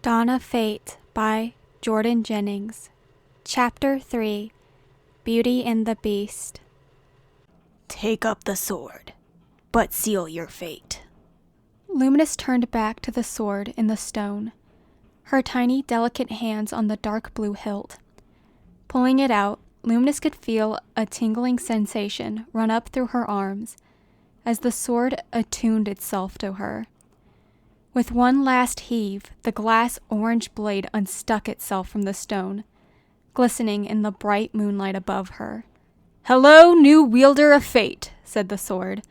Dawn of Fate by Jordan Jennings. Chapter 3, Beauty and the Beast. Take up the sword, but seal your fate. Luminous turned back to the sword in the stone, her tiny, delicate hands on the dark blue hilt. Pulling it out, Luminous could feel a tingling sensation run up through her arms as the sword attuned itself to her. With one last heave, the glass orange blade unstuck itself from the stone, glistening in the bright moonlight above her. "Hello, new wielder of fate," said the sword.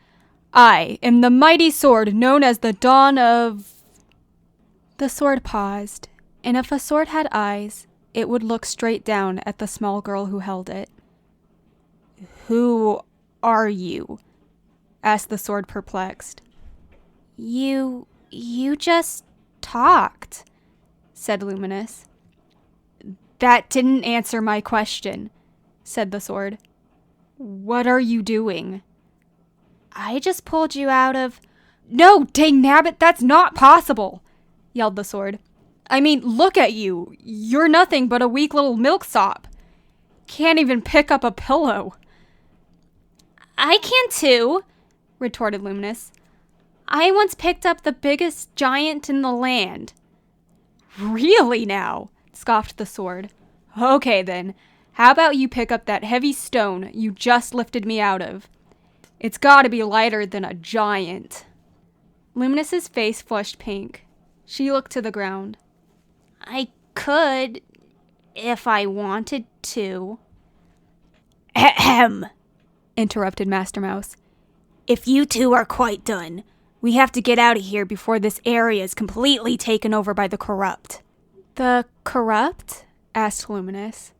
"I am the mighty sword known as the Dawn of..." The sword paused, and if a sword had eyes, it would look straight down at the small girl who held it. "Who are you?" asked the sword, perplexed. You just talked, said Luminous. "That didn't answer my question," said the sword. "What are you doing?" I just pulled you out of... "No, dang nabbit, that's not possible!" yelled the sword. "I mean, look at you. You're nothing but a weak little milksop. Can't even pick up a pillow." I can too, retorted Luminous. I once picked up the biggest giant in the land. "Really now?" scoffed the sword. "Okay then, how about you pick up that heavy stone you just lifted me out of? It's gotta be lighter than a giant." Luminous's face flushed pink. She looked to the ground. I could, if I wanted to. Ahem, interrupted Master Mouse. If you two are quite done, we have to get out of here before this area is completely taken over by the corrupt. The corrupt? Asked Luminous.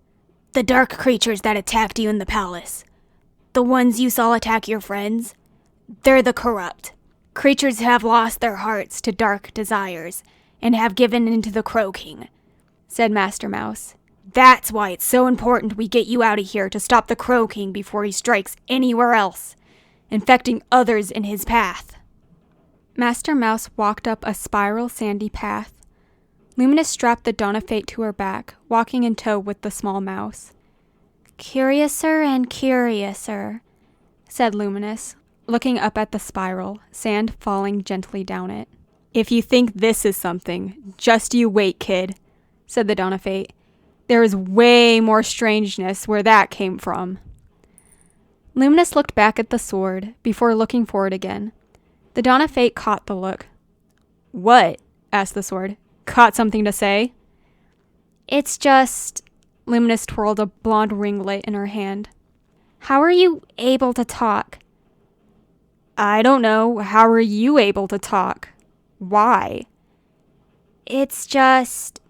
The dark creatures that attacked you in the palace. The ones you saw attack your friends. They're the corrupt. Creatures who have lost their hearts to dark desires and have given into the Crow King, said Master Mouse. That's why it's so important we get you out of here to stop the Crow King before he strikes anywhere else, infecting others in his path. Master Mouse walked up a spiral sandy path. Luminous strapped the Dawn of Fate to her back, walking in tow with the small mouse. Curiouser and curiouser, said Luminous, looking up at the spiral, sand falling gently down it. "If you think this is something, just you wait, kid," said the Dawn of Fate. "There is way more strangeness where that came from." Luminous looked back at the sword before looking forward again. The Dawn of Fate caught the look. "What?" asked the sword. "Caught something to say?" It's just... Luminous twirled a blonde ringlet in her hand. How are you able to talk? "I don't know. How are you able to talk? Why?" It's just...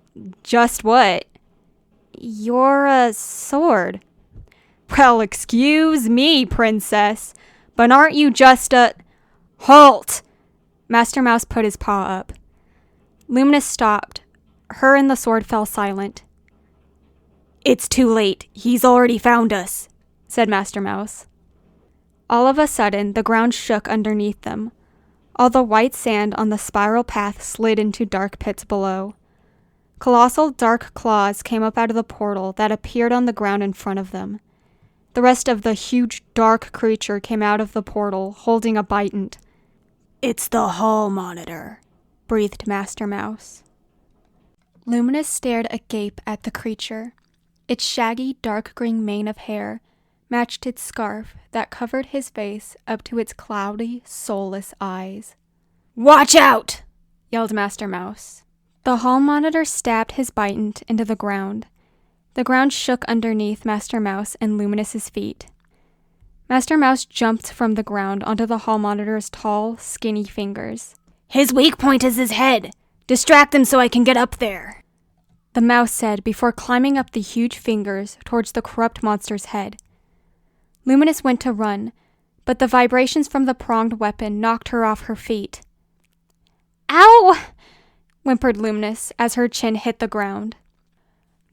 "Just what?" You're a sword. "Well, excuse me, princess, but aren't you just a..." "Halt!" Master Mouse put his paw up. Luminous stopped. Her and the sword fell silent. "It's too late. He's already found us," said Master Mouse. All of a sudden, the ground shook underneath them. All the white sand on the spiral path slid into dark pits below. Colossal dark claws came up out of the portal that appeared on the ground in front of them. The rest of the huge dark creature came out of the portal, holding a bitant. "It's the hall monitor," breathed Master Mouse. Luminous stared agape at the creature. Its shaggy, dark green mane of hair matched its scarf that covered his face up to its cloudy, soulless eyes. "Watch out!" yelled Master Mouse. The hall monitor stabbed his bitant into the ground. The ground shook underneath Master Mouse and Luminous's feet. Master Mouse jumped from the ground onto the hall monitor's tall, skinny fingers. "His weak point is his head. Distract him so I can get up there," the mouse said before climbing up the huge fingers towards the corrupt monster's head. Luminous went to run, but the vibrations from the pronged weapon knocked her off her feet. Ow! Whimpered Luminous as her chin hit the ground.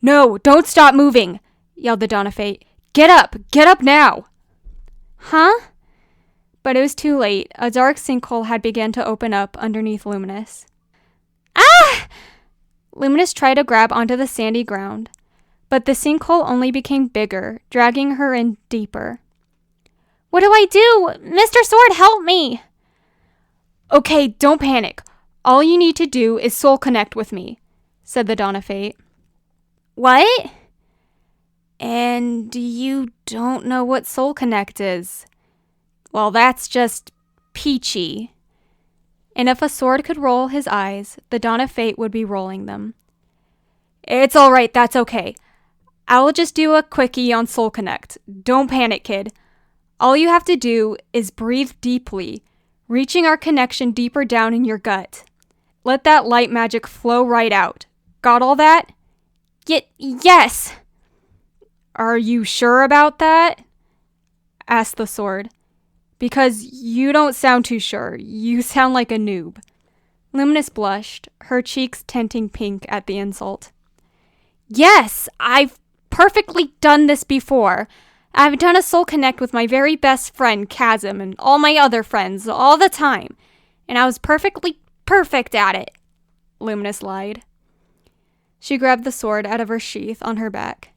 "No, don't stop moving!" yelled the Dawn of Fate. Get up now!" Huh? But it was too late. A dark sinkhole had begun to open up underneath Luminous. Ah! Luminous tried to grab onto the sandy ground, but the sinkhole only became bigger, dragging her in deeper. What do I do? Mr. Sword, help me! Okay, don't panic. All you need to do is soul connect with me, said the Dawn of Fate. What? And you don't know what soul connect is? Well, that's just peachy. And if a sword could roll his eyes, the Dawn of Fate would be rolling them. It's all right, that's okay. I'll just do a quickie on soul connect. Don't panic, kid. All you have to do is breathe deeply, reaching our connection deeper down in your gut. Let that light magic flow right out. Got all that? Yes! Are you sure about that? Asked the sword. Because you don't sound too sure. You sound like a noob. Luminous blushed, her cheeks tinting pink at the insult. Yes, I've perfectly done this before. I've done a soul connect with my very best friend, Chasm, and all my other friends, all the time. And I was perfectly perfect at it, Luminous lied. She grabbed the sword out of her sheath on her back,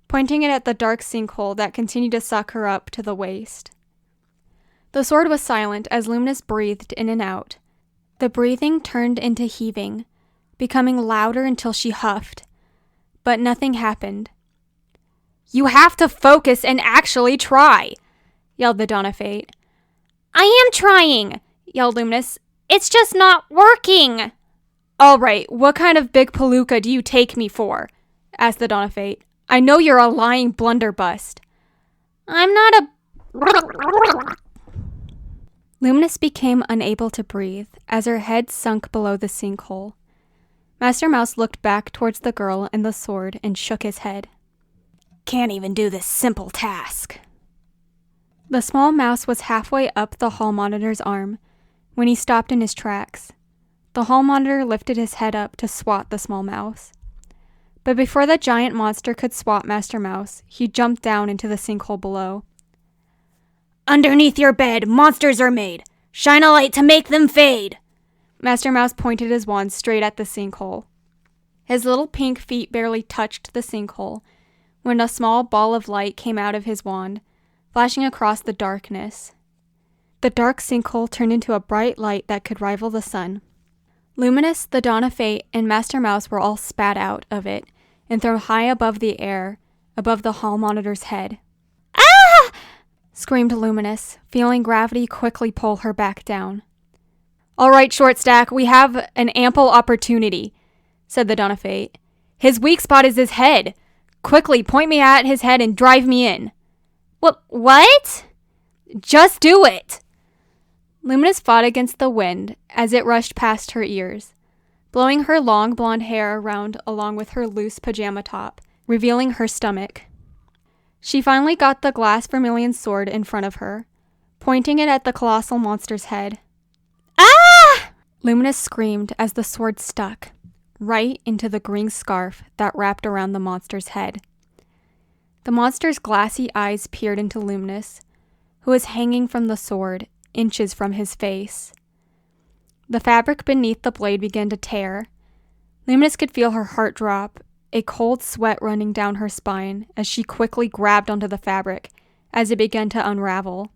pointing it at the dark sinkhole that continued to suck her up to the waist. The sword was silent as Luminous breathed in and out. The breathing turned into heaving, becoming louder until she huffed. But nothing happened. You have to focus and actually try, yelled the Dawn of Fate. I am trying, yelled Luminous. It's just not working. All right, what kind of big palooka do you take me for? Asked the Dawn of Fate. I know you're a lying blunderbuss. I'm not a... Luminous became unable to breathe as her head sunk below the sinkhole. Master Mouse looked back towards the girl and the sword and shook his head. Can't even do this simple task. The small mouse was halfway up the hall monitor's arm when he stopped in his tracks. The hall monitor lifted his head up to swat the small mouse. But before the giant monster could swat Master Mouse, he jumped down into the sinkhole below. Underneath your bed, monsters are made. Shine a light to make them fade. Master Mouse pointed his wand straight at the sinkhole. His little pink feet barely touched the sinkhole when a small ball of light came out of his wand, flashing across the darkness. The dark sinkhole turned into a bright light that could rival the sun. Luminous, the Dawn of Fate, and Master Mouse were all spat out of it and thrown high above the air, above the hall monitor's head. Ah! Screamed Luminous, feeling gravity quickly pull her back down. All right, Short Stack, we have an ample opportunity, said the Dawn of Fate. His weak spot is his head. Quickly, point me at his head and drive me in. What? Just do it! Luminous fought against the wind as it rushed past her ears, blowing her long blonde hair around along with her loose pajama top, revealing her stomach. She finally got the glass vermilion sword in front of her, pointing it at the colossal monster's head. Ah! Luminous screamed as the sword stuck right into the green scarf that wrapped around the monster's head. The monster's glassy eyes peered into Luminous, who was hanging from the sword, inches from his face. The fabric beneath the blade began to tear. Luminous could feel her heart drop, a cold sweat running down her spine as she quickly grabbed onto the fabric as it began to unravel.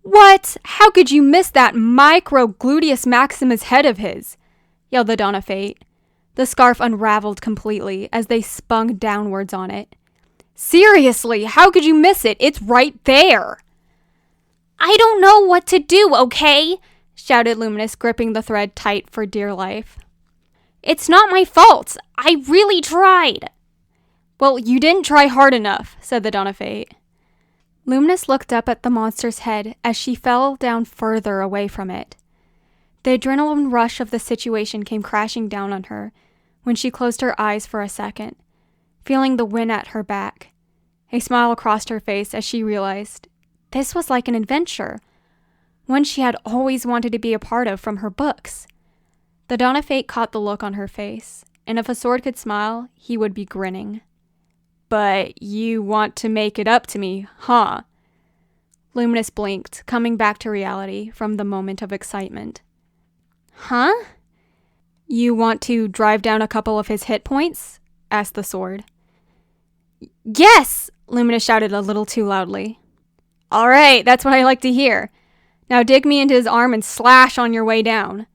What? How could you miss that micro gluteus maximus head of his? Yelled the Dawn of Fate. The scarf unraveled completely as they spun downwards on it. Seriously, how could you miss it? It's right there! I don't know what to do, okay? Shouted Luminous, gripping the thread tight for dear life. It's not my fault. I really tried. Well, you didn't try hard enough, said the Dawn of Fate. Luminous looked up at the monster's head as she fell down further away from it. The adrenaline rush of the situation came crashing down on her when she closed her eyes for a second, feeling the wind at her back. A smile crossed her face as she realized this was like an adventure, one she had always wanted to be a part of from her books. The Dawn of Fate caught the look on her face, and if a sword could smile, he would be grinning. But you want to make it up to me, huh? Luminous blinked, coming back to reality from the moment of excitement. Huh? You want to drive down a couple of his hit points? Asked the sword. Yes! Luminous shouted a little too loudly. All right, that's what I like to hear. Now dig me into his arm and slash on your way down.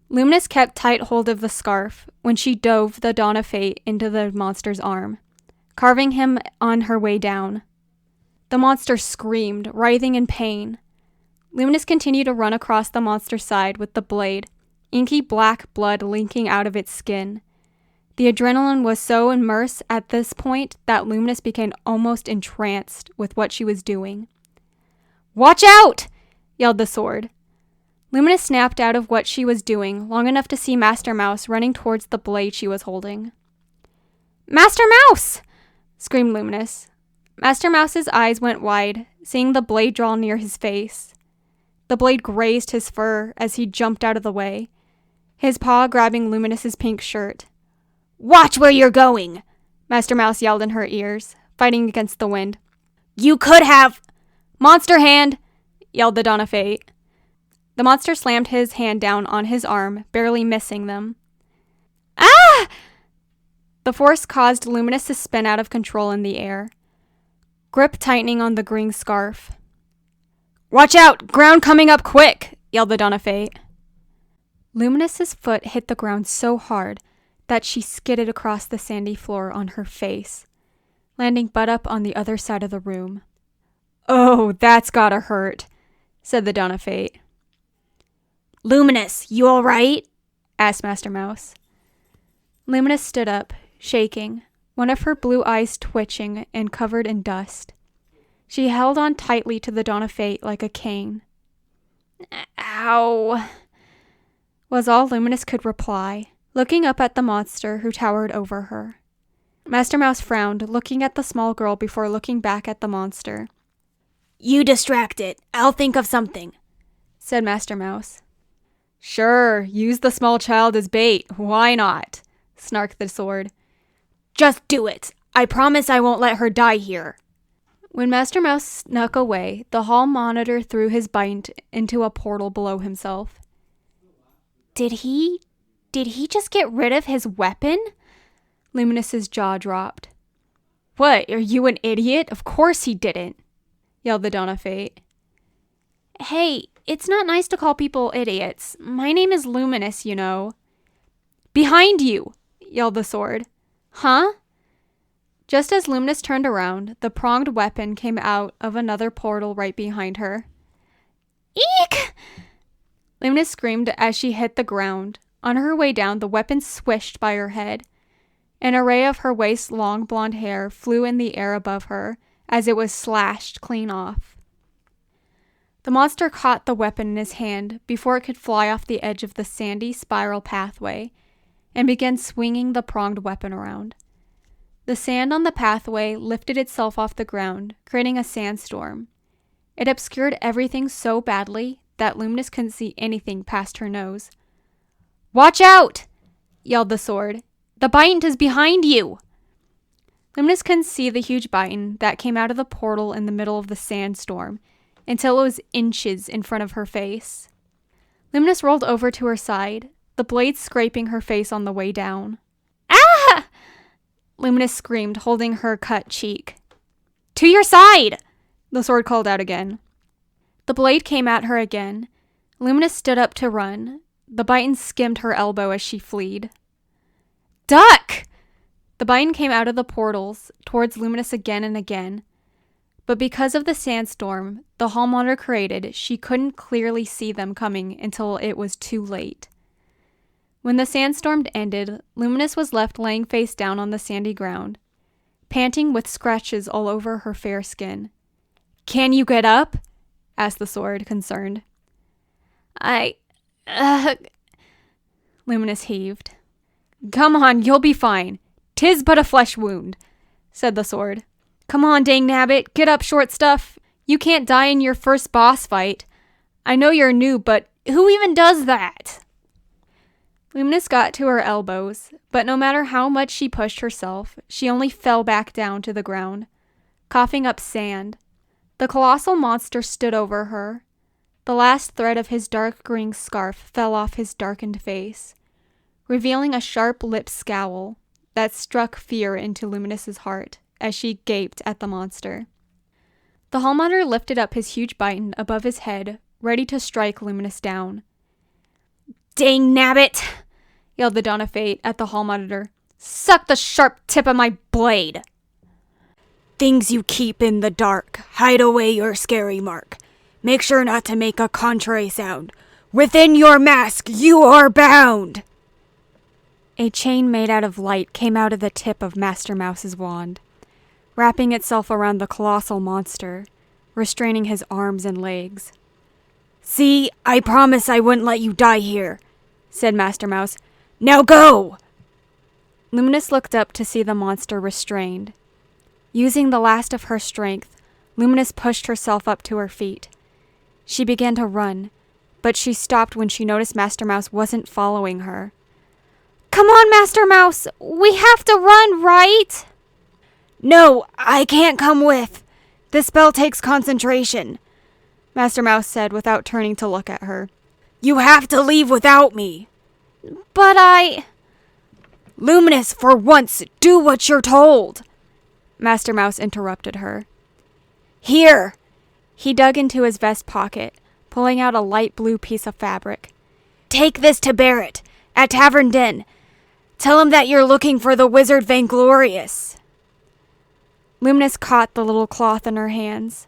Luminous kept tight hold of the scarf when she dove the Dawn of Fate into the monster's arm, carving him on her way down. The monster screamed, writhing in pain. Luminous continued to run across the monster's side with the blade, inky black blood leaking out of its skin. The adrenaline was so immersed at this point that Luminous became almost entranced with what she was doing. "Watch out!" yelled the sword. Luminous snapped out of what she was doing long enough to see Master Mouse running towards the blade she was holding. "Master Mouse!" screamed Luminous. Master Mouse's eyes went wide, seeing the blade draw near his face. The blade grazed his fur as he jumped out of the way, his paw grabbing Luminous's pink shirt. "Watch where you're going!" Master Mouse yelled in her ears, fighting against the wind. "You could have—" "Monster hand!" yelled the Dawn of Fate. The monster slammed his hand down on his arm, barely missing them. Ah! The force caused Luminous to spin out of control in the air, grip tightening on the green scarf. "Watch out! Ground coming up quick!" yelled the Dawn of Fate. Luminous's foot hit the ground so hard that she skidded across the sandy floor on her face, landing butt up on the other side of the room. "Oh, that's gotta hurt," said the Dawn of Fate. "Luminous, you all right?" asked Master Mouse. Luminous stood up, shaking, one of her blue eyes twitching and covered in dust. She held on tightly to the Dawn of Fate like a cane. "Ow," was all Luminous could reply, looking up at the monster who towered over her. Master Mouse frowned, looking at the small girl before looking back at the monster. "You distract it. I'll think of something," said Master Mouse. "Sure, use the small child as bait. Why not?" snarked the sword. "Just do it. I promise I won't let her die here." When Master Mouse snuck away, the hall monitor threw his bite into a portal below himself. Did he just get rid of his weapon? Luminous's jaw dropped. "What, are you an idiot? Of course he didn't," yelled the Dawn of Fate. "Hey, it's not nice to call people idiots. My name is Luminous, you know." "Behind you!" yelled the sword. "Huh?" Just as Luminous turned around, the pronged weapon came out of another portal right behind her. "Eek!" Luminous screamed as she hit the ground. On her way down, the weapon swished by her head. An array of her waist-long blonde hair flew in the air above her as it was slashed clean off. The monster caught the weapon in his hand before it could fly off the edge of the sandy spiral pathway and began swinging the pronged weapon around. The sand on the pathway lifted itself off the ground, creating a sandstorm. It obscured everything so badly that Luminous couldn't see anything past her nose. "Watch out!" yelled the sword. "The Bitant is behind you!" Luminous couldn't see the huge Bitant that came out of the portal in the middle of the sandstorm until it was inches in front of her face. Luminous rolled over to her side, the blade scraping her face on the way down. "Ah!" Luminous screamed, holding her cut cheek. "To your side!" the sword called out again. The blade came at her again. Luminous stood up to run. The Bitant skimmed her elbow as she fled. "Duck!" The Bitant came out of the portals towards Luminous again and again. But because of the sandstorm the hall monitor created, she couldn't clearly see them coming until it was too late. When the sandstorm ended, Luminous was left laying face down on the sandy ground, panting with scratches all over her fair skin. "Can you get up?" asked the sword, concerned. Luminous heaved. "Come on, you'll be fine. 'Tis but a flesh wound," said the sword. "Come on, dang nabbit, get up, short stuff. You can't die in your first boss fight. I know you're new, but who even does that?" Luminous got to her elbows, but no matter how much she pushed herself, she only fell back down to the ground, coughing up sand. The colossal monster stood over her. The last thread of his dark green scarf fell off his darkened face. revealing a sharp-lipped scowl that struck fear into Luminous's heart as she gaped at the monster. The hall monitor lifted up his huge biton above his head, ready to strike Luminous down. Dang nabbit! Yelled the Dawn of Fate at the hall monitor. Suck the sharp tip of my blade! Things you keep in the dark, hide away your scary mark. Make sure not to make a contrary sound. Within your mask, you are bound! A chain made out of light came out of the tip of Master Mouse's wand, wrapping itself around the colossal monster, restraining his arms and legs. See, I promised I wouldn't let you die here, said Master Mouse. Now go! Luminous looked up to see the monster restrained. Using the last of her strength, Luminous pushed herself up to her feet. She began to run, but she stopped when she noticed Master Mouse wasn't following her. Come on, Master Mouse! We have to run, right? No, I can't come with. The spell takes concentration, Master Mouse said without turning to look at her. You have to leave without me. But I... Luminous, for once, do what you're told. Master Mouse interrupted her. Here! He dug into his vest pocket, pulling out a light blue piece of fabric. Take this to Barrett, at Tavern Den. Tell him that you're looking for the wizard Vainglorious. Luminous caught the little cloth in her hands.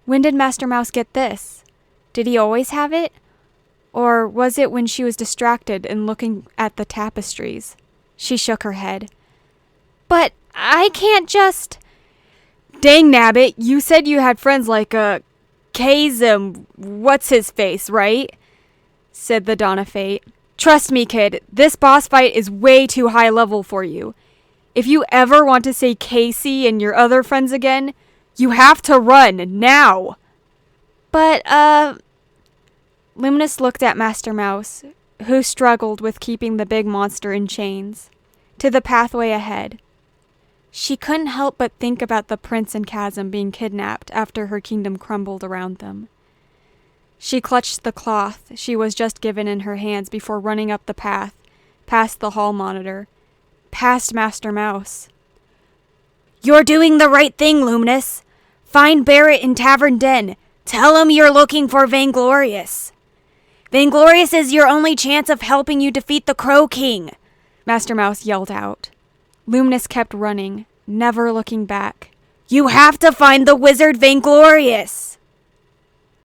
When did Master Mouse get this? Did he always have it? Or was it when she was distracted and looking at the tapestries? She shook her head. But I can't just... Dang nabbit, you said you had friends like Chasm, what's-his-face, right? Said the Dawn of Fate. Trust me, kid, this boss fight is way too high level for you. If you ever want to say Casey and your other friends again, you have to run, now! But, Luminous looked at Master Mouse, who struggled with keeping the big monster in chains, to the pathway ahead. She couldn't help but think about the prince and Chasm being kidnapped after her kingdom crumbled around them. She clutched the cloth she was just given in her hands before running up the path, past the hall monitor, past Master Mouse. You're doing the right thing, Luminous. Find Barrett in Tavern Den. Tell him you're looking for Vainglorious. Vainglorious is your only chance of helping you defeat the Crow King, Master Mouse yelled out. Luminous kept running, never looking back. You have to find the wizard Vainglorious!